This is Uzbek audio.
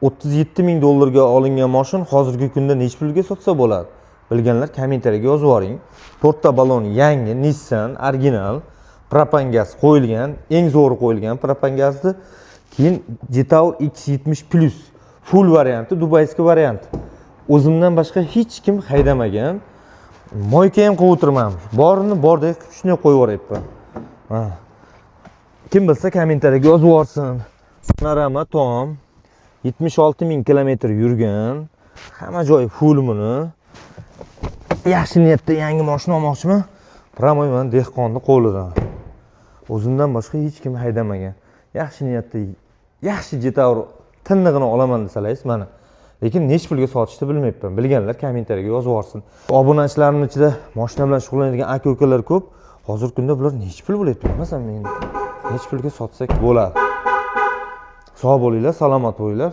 $37 ming olingan mashin hozirgi kunda necha pulga sotsa bo'ladi? Bilganlar kommentariyaga yozib yuboring. 4 ta balon yangi Nissan original propan gaz qo'yilgan, eng zo'ri qo'yilgan propan gazni. Keyin Jetaur X70 Plus full varianti, dubayskiy variant. O'zimdan boshqa hech kim haydamagan. Moyka ham qo'yib o'tirmadim. Borini bordek shunday qo'yib yuboryapman. Kim bilsa kommentariyaga yozib yuborsin. Panorama tom 76 ming kilometr yurgan. Hamma joyi full buni. Yaxshi niyatda yangi mashina olmoqchiman. Pramoy men dehqonni qo'lidan. O'zimdan boshqa hech kim haydamagan. Yaxshi niyatda yaxshi Jetaur tindig'ini olaman desangiz mana. Lekin nech pulga sotishni bilmayapman. Bilganlar kommentariyaga yozib yuborsin. Obunachilarimning ichida mashina bilan shug'ullanadigan aka-ukalar ko'p. Hozirgi kunda bular nech pul bo'layapti? Masalan, men nech pulga sotsak bo'ladi. Sog' bo'linglar, salomat bo'linglar.